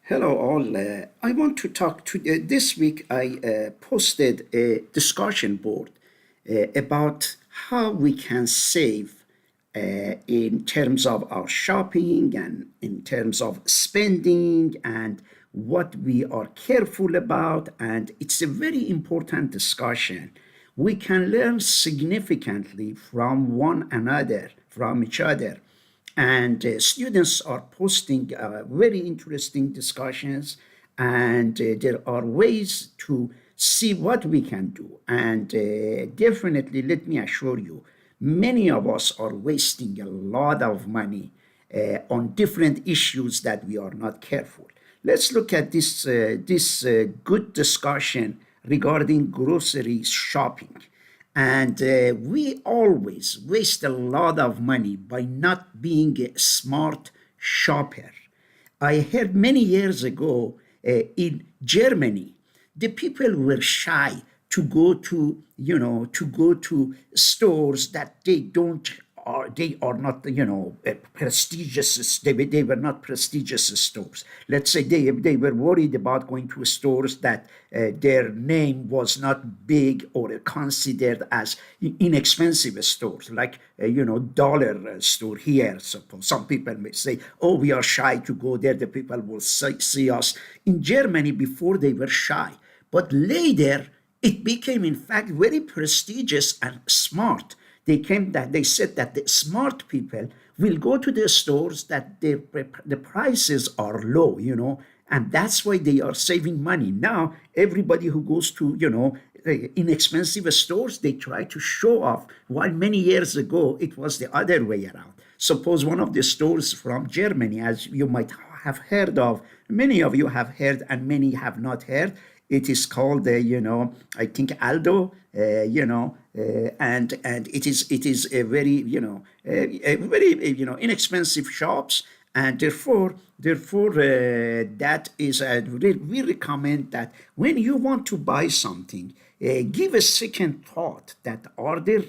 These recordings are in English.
Hello, all. I want to talk to this week. I posted a discussion board about how we can save in terms of our shopping and in terms of spending and what we are careful about. And it's a very important discussion. We can learn significantly from one another, from each other, and students are posting very interesting discussions, and there are ways to see what we can do. And definitely, let me assure you, many of us are wasting a lot of money on different issues that we are not careful. Let's look at this good discussion regarding grocery shopping. And we always waste a lot of money by not being a smart shopper. I heard many years ago in Germany, the people were shy to go to, to go to stores that they are not, prestigious. They were not prestigious stores. Let's say they were worried about going to stores that their name was not big or considered as inexpensive stores, like dollar store here. Suppose some people may say, "Oh, we are shy to go there. The people will see us." In Germany, before they were shy, but later it became, in fact, very prestigious and smart. They said that the smart people will go to the stores that the prices are low, and that's why they are saving money. Now everybody who goes to inexpensive stores, they try to show off, while many years ago it was the other way around. Suppose one of the stores from Germany, as you might have heard of, many of you have heard and many have not heard. It is called, I think Aldo, and it is a very, a very, inexpensive shops, and therefore, that is, we recommend that when you want to buy something, give a second thought that are there,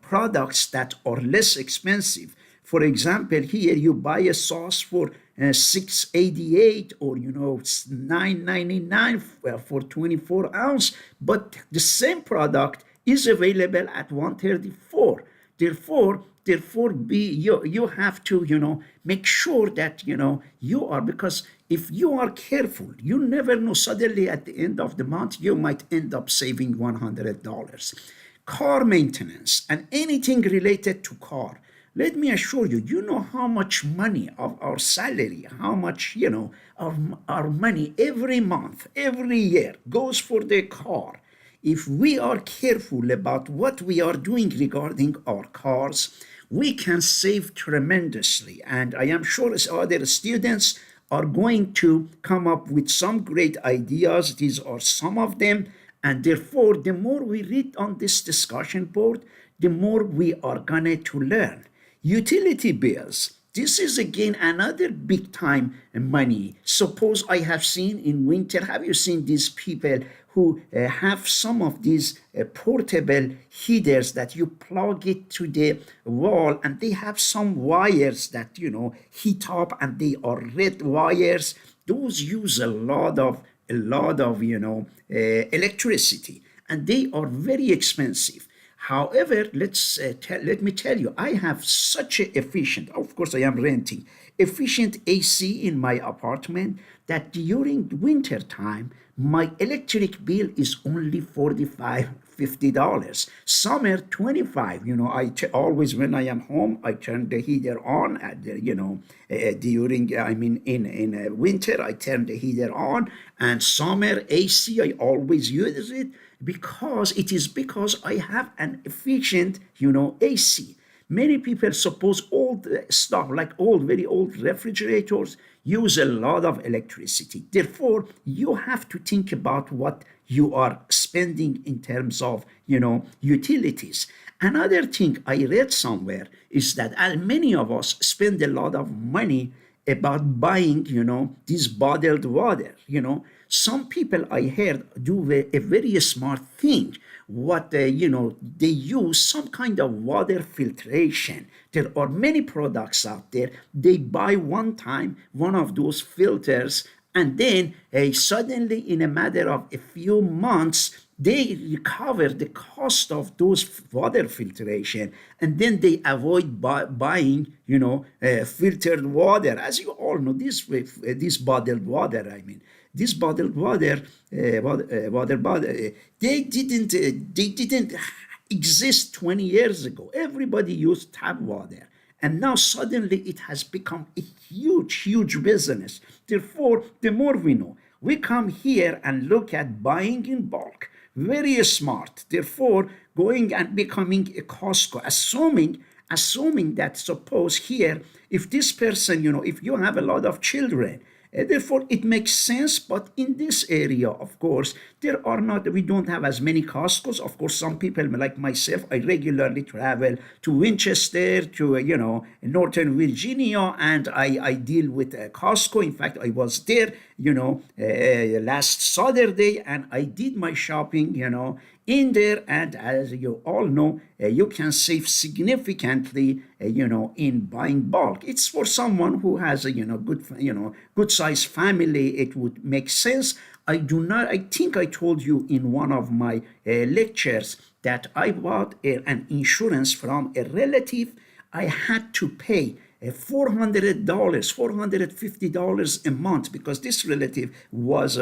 products that are less expensive. For example, here you buy a sauce for 6.88, or 9.99 for 24 ounce, but the same product is available at 134. Therefore, you have to make sure that you are, because if you are careful, you never know. Suddenly, at the end of the month, you might end up saving $100. Car maintenance and anything related to car, let me assure you, you know how much money of our salary, how much, our money every month, every year goes for the car. If we are careful about what we are doing regarding our cars, we can save tremendously. And I am sure as other students are going to come up with some great ideas. These are some of them. And therefore, the more we read on this discussion board, the more we are going to learn. Utility bills. This is again another big time money. Suppose I have seen in winter, have you seen these people who have some of these portable heaters that you plug it to the wall, and they have some wires that, heat up, and they are red wires. Those use a lot of electricity, and they are very expensive. However, let me tell you, I have such a efficient, of course I am renting, efficient AC in my apartment, that during winter time, my electric bill is only 45, $50. Summer 25. Always, when I am home, I turn the heater on at the, during, I mean, in winter, I turn the heater on, and summer AC, I always use it, because I have an efficient, AC. Many people, suppose old stuff, like very old refrigerators, use a lot of electricity. Therefore, you have to think about what you are spending in terms of, utilities. Another thing I read somewhere is that many of us spend a lot of money about buying, this bottled water. Some people I heard do a very smart thing. What they use some kind of water filtration. There are many products out there. They buy one time one of those filters, and then suddenly, in a matter of a few months, they recover the cost of those water filtration, and then they avoid buying filtered water. As you all know, this bottled water, I mean, this bottled water, they didn't exist 20 years ago. Everybody used tap water, and now suddenly it has become a huge business. Therefore, the more we know, we come here and look at buying in bulk. Very smart. Therefore, going and becoming a Costco, assuming that, suppose here, if this person, if you have a lot of children, therefore, it makes sense. But in this area, of course, we don't have as many Costco's. Of course, some people like myself, I regularly travel to Winchester, to, Northern Virginia, and I deal with Costco. In fact, I was there, last Saturday, and I did my shopping, in there. And as you all know, you can save significantly, in buying bulk. It's for someone who has a, good size family. It would make sense. I think I told you in one of my lectures that I bought an insurance from a relative. I had to pay $400, $450 a month, because this relative was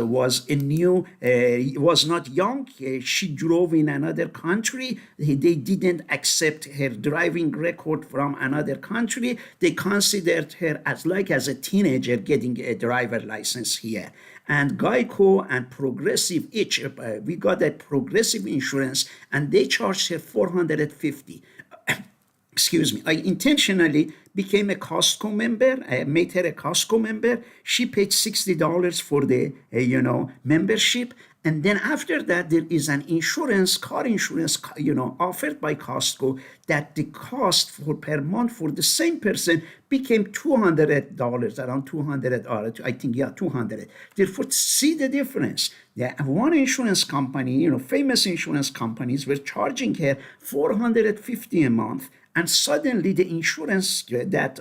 not young. She drove in another country. They didn't accept her driving record from another country. They considered her as a teenager getting a driver license here. And Geico and Progressive, we got a Progressive insurance, and they charged her $450. Excuse me, I intentionally became a Costco member. I made her a Costco member. She paid $60 for the, membership. And then after that, there is an car insurance, offered by Costco, that the cost for per month for the same person became $200, around 200, or I think, yeah, 200. Therefore, see the difference. Yeah, one insurance company, famous insurance companies were charging her $450 a month, and suddenly the insurance that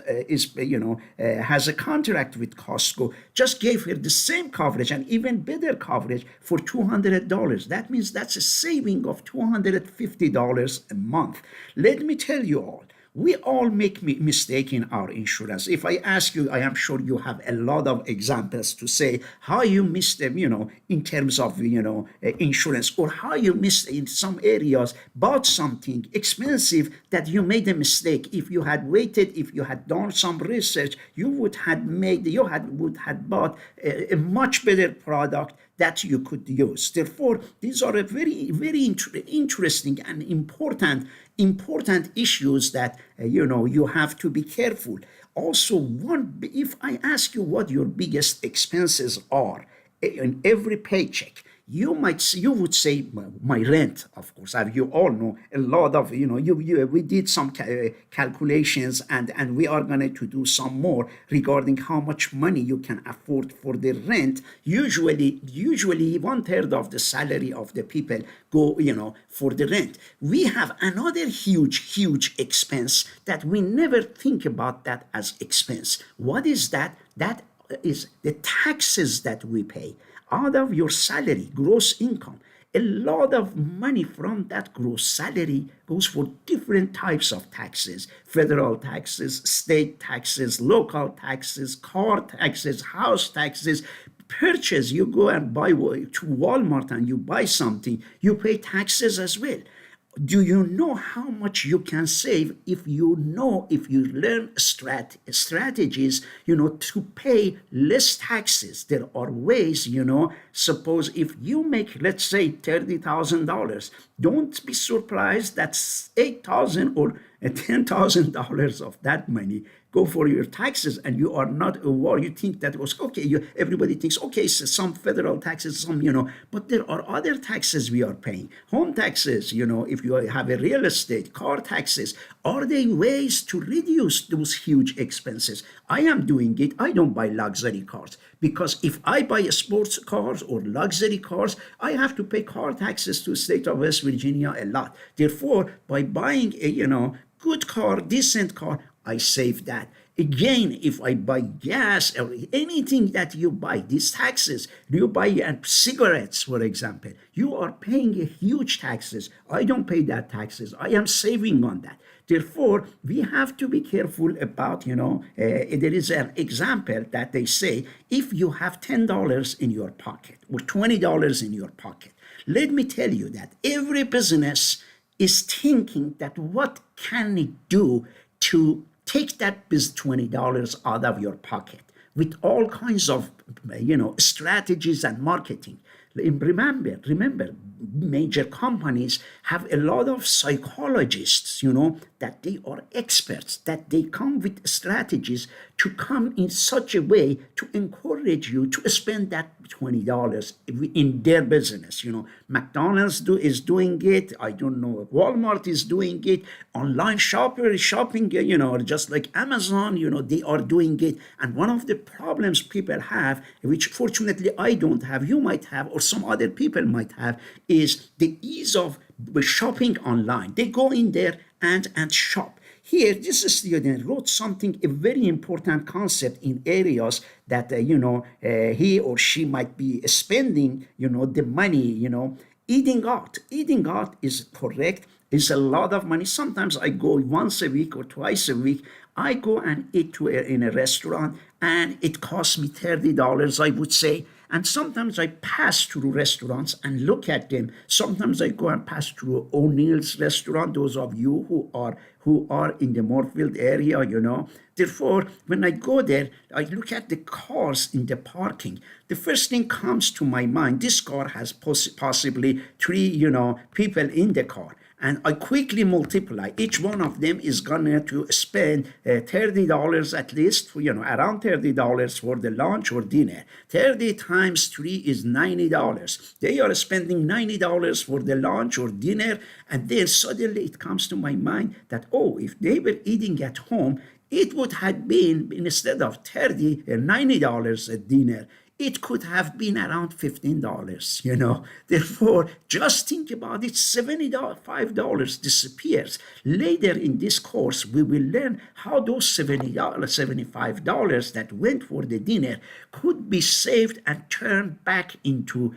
has a contract with Costco just gave her the same coverage and even better coverage for $200. That means that's a saving of $250 a month. Let me tell you all, we all make mistake in our insurance. If I ask you, I am sure you have a lot of examples to say how you missed them, in terms of, insurance, or how you missed in some areas, bought something expensive that you made a mistake. If you had waited, if you had done some research, you would have bought a much better product that you could use. Therefore, these are a very interesting and important issues that you have to be careful. Also, if I ask you what your biggest expenses are in every paycheck, you would say my rent, of course. As you all know, a lot of we did some calculations, and we are going to do some more regarding how much money you can afford for the rent. Usually 1/3 of the salary of the people go for the rent. We have another huge expense that we never think about that as expense. What is that? That is the taxes that we pay out of your salary, gross income. A lot of money from that gross salary goes for different types of taxes: federal taxes, state taxes, local taxes, car taxes, house taxes. Purchase, you go and buy to Walmart and you buy something, you pay taxes as well. Do you know how much you can save if you learn strategies, to pay less taxes? There are ways, suppose if you make, let's say, $30,000, don't be surprised that's 8,000 or $10,000 of that money go for your taxes, and you are not aware. You think that was okay. Everybody thinks, okay, so some federal taxes, some, but there are other taxes we are paying. Home taxes, if you have a real estate, car taxes. Are there ways to reduce those huge expenses? I am doing it. I don't buy luxury cars, because if I buy a sports cars or luxury cars, I have to pay car taxes to the state of West Virginia a lot. Therefore, by buying a, good car, decent car, I save that. Again, if I buy gas or anything that you buy, these taxes, you buy cigarettes, for example, you are paying a huge taxes. I don't pay that taxes. I am saving on that. Therefore, we have to be careful about, there is an example that they say, if you have $10 in your pocket or $20 in your pocket, let me tell you that every business is thinking that what can it do to take that $20 out of your pocket with all kinds of, strategies and marketing. Remember, major companies have a lot of psychologists, that they are experts, that they come with strategies to come in such a way to encourage you to spend that $20 in their business. McDonald's is doing it. I don't know, Walmart is doing it. Online shopping, just like Amazon, they are doing it. And one of the problems people have, which fortunately I don't have, you might have, or some other people might have, is the ease of shopping online. They go in there and shop. Here, this student wrote something, a very important concept in areas that, he or she might be spending, the money, eating out. Eating out is correct. It's a lot of money. Sometimes I go once a week or twice a week. I go and eat in a restaurant, and it costs me $30, I would say. And sometimes I pass through restaurants and look at them. Sometimes I go and pass through O'Neill's restaurant, those of you who are in the Moorfield area, Therefore, when I go there, I look at the cars in the parking. The first thing comes to my mind, this car has possibly three, people in the car. And I quickly multiply. Each one of them is going to spend $30 at least, around $30 for the lunch or dinner. 30 times 3 is $90. They are spending $90 for the lunch or dinner. And then suddenly it comes to my mind that, if they were eating at home, it would have been, instead of $90 at dinner, it could have been around $15, Therefore, just think about it, $75 disappears. Later in this course, we will learn how those $75 that went for the dinner could be saved and turned back into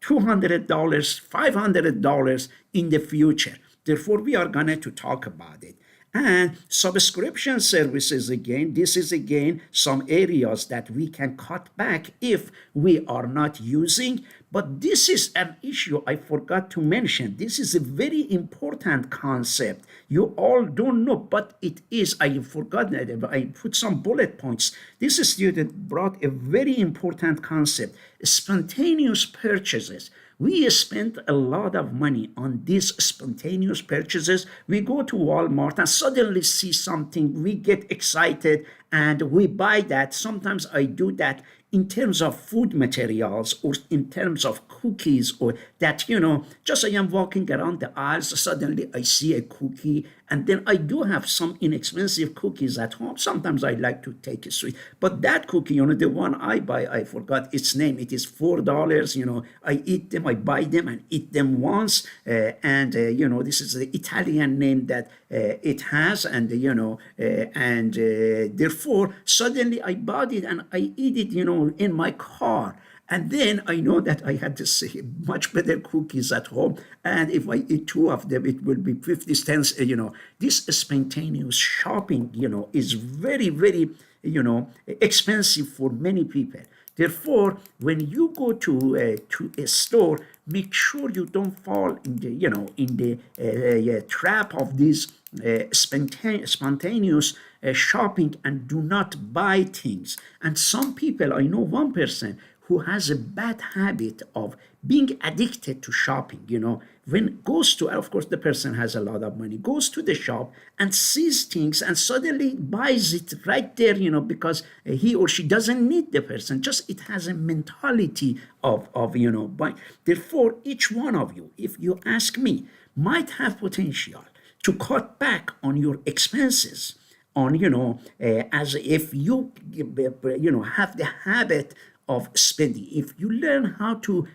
$200, $500 in the future. Therefore, we are going to talk about it. And subscription services, again, this is again some areas that we can cut back if we are not using. But this is an issue I forgot to mention. This is a very important concept. You all don't know, but it is. I forgot that. I put some bullet points. This student brought a very important concept, spontaneous purchases. We spend a lot of money on these spontaneous purchases. We go to Walmart and suddenly see something, we get excited and we buy that. Sometimes I do that in terms of food materials or in terms of cookies, or that, just I am walking around the aisles, suddenly I see a cookie, and then I do have some inexpensive cookies at home. Sometimes I like to take a sweet, but that cookie, the one I buy, I forgot its name. It is $4, I eat them, I buy them and eat them once, and this is the Italian name that it has, and therefore suddenly I bought it and I eat it, in my car. And then I know that I had to say much better cookies at home. And if I eat 2 of them, it will be 50 cents. This spontaneous shopping, is very, very, expensive for many people. Therefore, when you go to a store, make sure you don't fall in the trap of these spontaneous shopping and do not buy things. And some people, I know one person who has a bad habit of being addicted to shopping, when goes to, of course, the person has a lot of money, goes to the shop and sees things and suddenly buys it right there, because he or she doesn't need the person, just it has a mentality of buying. Therefore, each one of you, if you ask me, might have potential to cut back on your expenses, on as if have the habit of spending. If you learn how to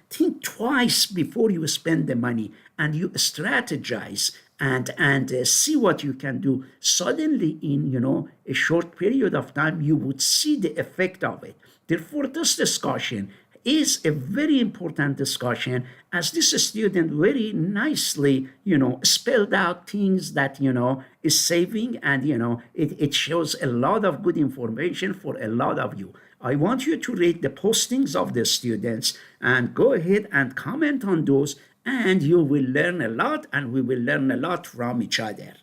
think twice before you spend the money, and you strategize and see what you can do, suddenly in a short period of time you would see the effect of it. Therefore, this discussion is a very important discussion, as this student very nicely spelled out things that is saving, and it shows a lot of good information for a lot of you. I want you to read the postings of the students and go ahead and comment on those, and you will learn a lot, and we will learn a lot from each other.